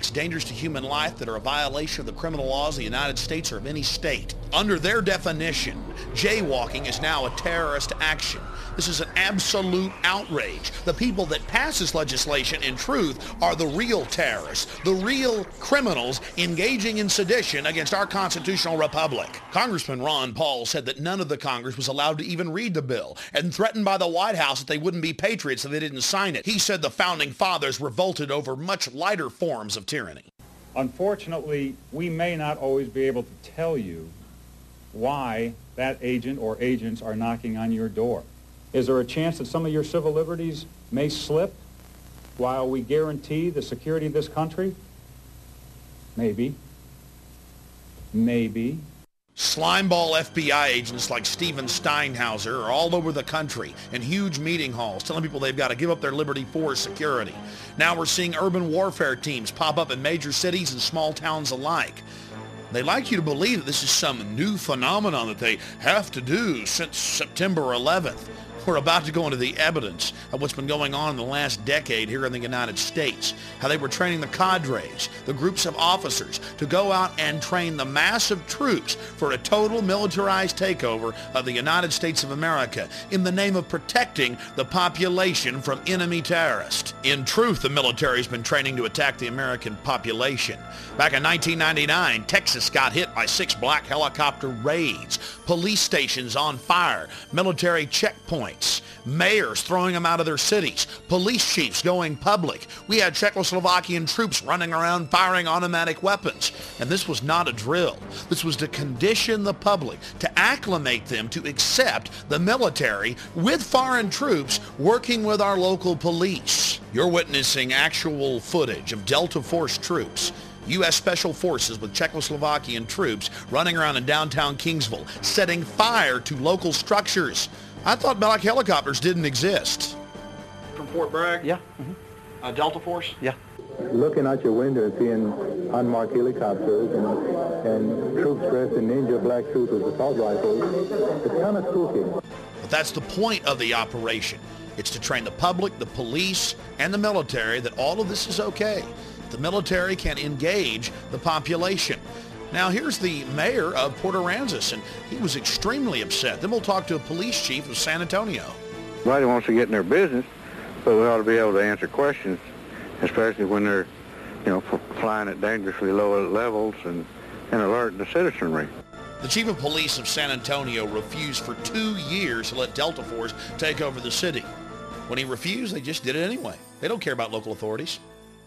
acts dangerous to human life that are a violation of the criminal laws of the United States or of any state. Under their definition, jaywalking is now a terrorist action. This is an absolute outrage. The people that pass this legislation, in truth, are the real terrorists, the real criminals engaging in sedition against our constitutional republic. Congressman Ron Paul said that none of the Congress was allowed to even read the bill and threatened by the White House that they wouldn't be patriots if they didn't sign it. He said the founding fathers revolted over much lighter forms of tyranny. Unfortunately, we may not always be able to tell you why that agent or agents are knocking on your door. Is there a chance that some of your civil liberties may slip while we guarantee the security of this country? Maybe. Maybe. Slimeball FBI agents like Steven Steinhauser are all over the country in huge meeting halls telling people they've got to give up their liberty for security. Now we're seeing urban warfare teams pop up in major cities and small towns alike. They like you to believe that this is some new phenomenon that they have to do since September 11th. We're about to go into the evidence of what's been going on in the last decade here in the United States, how they were training the cadres, the groups of officers, to go out and train the massive troops for a total militarized takeover of the United States of America in the name of protecting the population from enemy terrorists. In truth, the military's been training to attack the American population. Back in 1999, Texas got hit by 6 black helicopter raids, police stations on fire, military checkpoints, mayors throwing them out of their cities, police chiefs going public. We had Czechoslovakian troops running around firing automatic weapons. And this was not a drill. This was to condition the public, to acclimate them to accept the military with foreign troops working with our local police. You're witnessing actual footage of Delta Force troops, U.S. Special Forces with Czechoslovakian troops running around in downtown Kingsville, setting fire to local structures. I thought black helicopters didn't exist. From Fort Bragg? Yeah. Delta Force? Yeah. Looking out your window and seeing unmarked helicopters and troops dressed in ninja black suits with assault rifles, it's kind of spooky. But that's the point of the operation. It's to train the public, the police, and the military that all of this is okay. The military can engage the population. Now here's the mayor of Port Aransas, and he was extremely upset. Then we'll talk to a police chief of San Antonio. Nobody wants to get in their business, but we ought to be able to answer questions, especially when they're, flying at dangerously low levels and alert the citizenry. The chief of police of San Antonio refused for 2 years to let Delta Force take over the city. When he refused, they just did it anyway. They don't care about local authorities.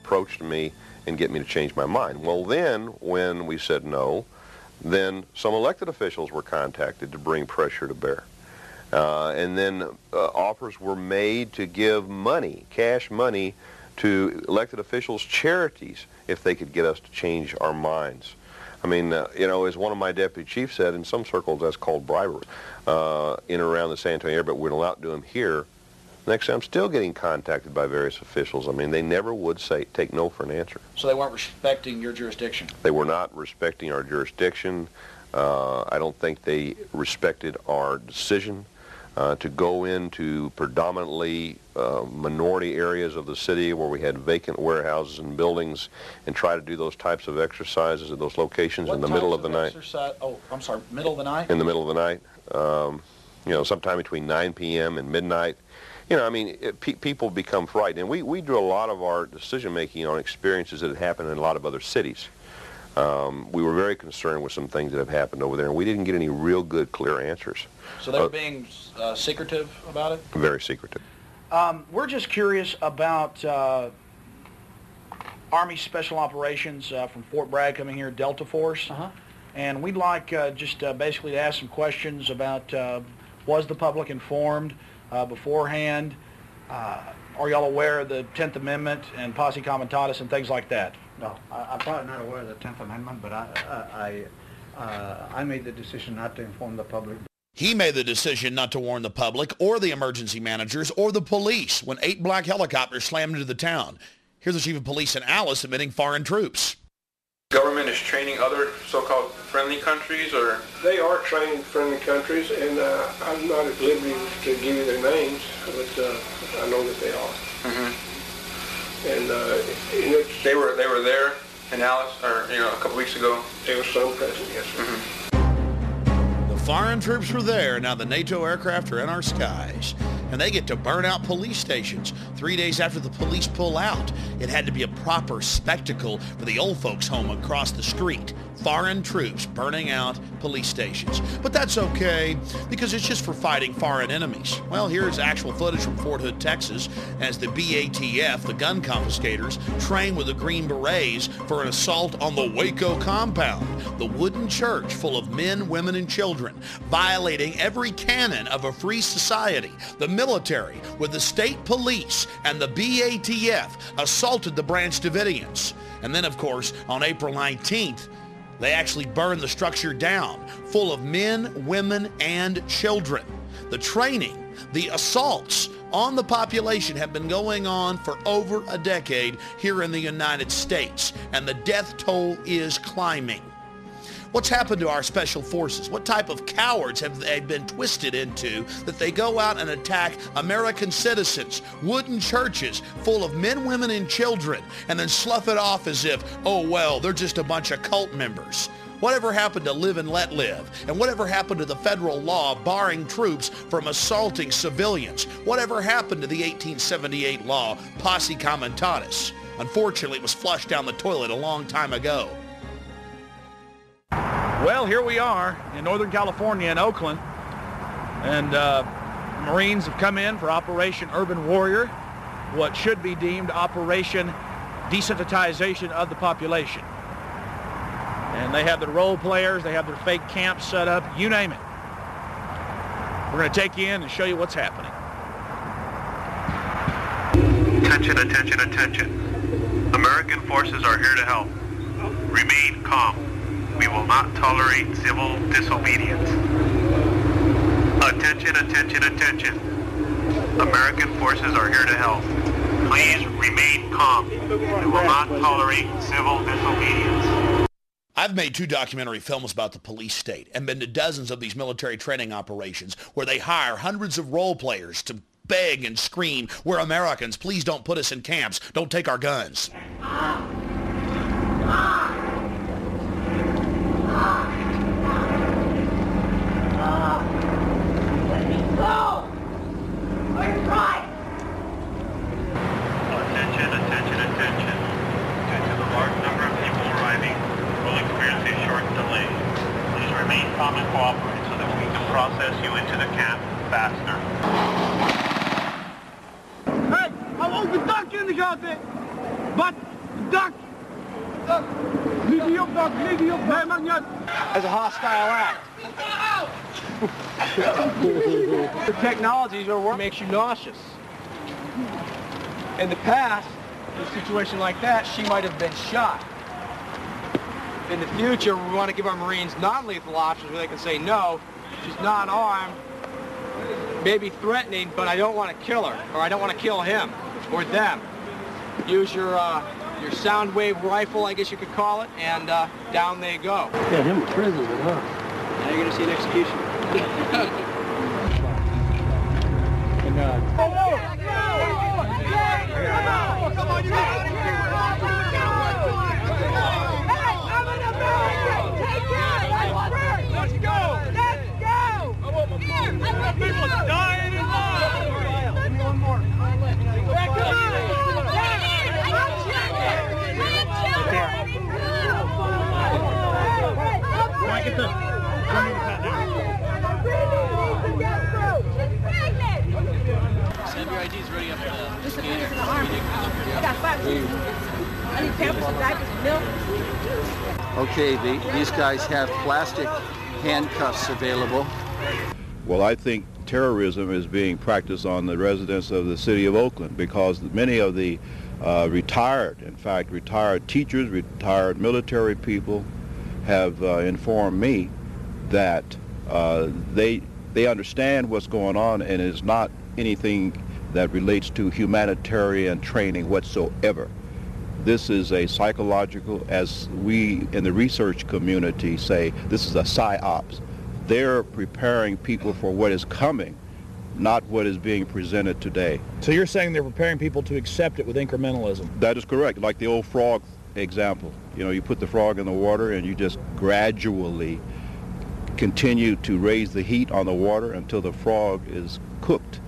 Approached me and get me to change my mind. Well, then, when we said no, then some elected officials were contacted to bring pressure to bear. And then offers were made to give money, cash money, to elected officials' charities if they could get us to change our minds. I mean, as one of my deputy chiefs said, in some circles that's called bribery in and around the San Antonio area, but we're not allowed to do them here. Next time, I'm still getting contacted by various officials. I mean, they never would take no for an answer. So they weren't respecting your jurisdiction? They were not respecting our jurisdiction. I don't think they respected our decision to go into predominantly minority areas of the city where we had vacant warehouses and buildings and try to do those types of exercises at those locations in the middle of the night. Oh, I'm sorry, middle of the night? In the middle of the night. Sometime between 9 p.m. and midnight. People become frightened. And we do a lot of our decision-making on experiences that have happened in a lot of other cities. We were very concerned with some things that have happened over there, and we didn't get any real good, clear answers. So they were being secretive about it? Very secretive. We're just curious about Army Special Operations from Fort Bragg coming here, Delta Force. And we'd like just basically to ask some questions about was the public informed beforehand? Are y'all aware of the 10th Amendment and posse comitatus and things like that? No, I'm probably not aware of the 10th Amendment, but I made the decision not to inform the public. He made the decision not to warn the public or the emergency managers or the police when 8 black helicopters slammed into the town. Here's the chief of police in Alice admitting foreign troops. Government is training other so-called friendly countries, or? They are training friendly countries, and I'm not at liberty to give you their names, but I know that they are. And it's, They were there in Alice, or a couple weeks ago. there was some present, yes, sir. The foreign troops were there. Now the NATO aircraft are in our skies. And they get to burn out police stations 3 days after the police pull out. It had to be a proper spectacle for the old folks home across the street. Foreign troops burning out police stations. But that's okay, because it's just for fighting foreign enemies. Well, here's actual footage from Fort Hood, Texas, as the BATF, the gun confiscators, train with the Green Berets for an assault on the Waco compound, the wooden church full of men, women, and children, violating every canon of a free society. The military, with the state police and the BATF, assaulted the Branch Davidians. And then, of course, on April 19th, they actually burned the structure down, full of men, women, and children. The training, the assaults on the population have been going on for over a decade here in the United States, and the death toll is climbing. What's happened to our special forces? What type of cowards have they been twisted into that they go out and attack American citizens, wooden churches full of men, women, and children, and then slough it off as if, oh, well, they're just a bunch of cult members? Whatever happened to live and let live? And whatever happened to the federal law barring troops from assaulting civilians? Whatever happened to the 1878 law, Posse Comitatus? Unfortunately, it was flushed down the toilet a long time ago. Well, here we are in Northern California in Oakland, and Marines have come in for Operation Urban Warrior, what should be deemed Operation Desensitization of the Population. And they have their role players, they have their fake camps set up, you name it. We're going to take you in and show you what's happening. Attention, attention, attention. American forces are here to help. Remain calm. We will not tolerate civil disobedience. Attention, attention, attention. American forces are here to help. Please remain calm. We will not tolerate civil disobedience. I've made 2 documentary films about the police state and been to dozens of these military training operations where they hire hundreds of role players to beg and scream, "We're Americans, please don't put us in camps, don't take our guns." Attention, attention, attention. Due to the large number of people arriving, we'll experience a short delay. Please remain calm and cooperate so that we can process you into the camp faster. Hey, I won't be duck in the gaten. Wat? Duck! Lig je op, duck, lig je op. Nee, maakt niet uit. As a hostile act. The technologies are what makes you nauseous. In the past, in a situation like that, she might have been shot. In the future, we want to give our Marines non-lethal options where they can say, no, she's not armed, maybe threatening, but I don't want to kill her, or I don't want to kill him, or them. Use your sound wave rifle, I guess you could call it, and down they go. Yeah, him in prison, huh? Now you're going to see an execution. Come on, you guys! I'm an American! Take care! Let's go! Let's go! People are dying in line! Give me one more. CBID's ready up there. This is the Army. I got 5 kids. I need pampers and diapers and milk. Okay, these guys have plastic handcuffs available. Well, I think terrorism is being practiced on the residents of the city of Oakland because many of the retired teachers, retired military people have informed me that they understand what's going on, and it's not anything that relates to humanitarian training whatsoever. This is a psychological, as we in the research community say, this is a psyops. They're preparing people for what is coming. not what is being presented today. So you're saying they're preparing people to accept it with incrementalism? That is correct. Like the old frog example. You know, you put the frog in the water and you just gradually continue to raise the heat on the water until the frog is cooked.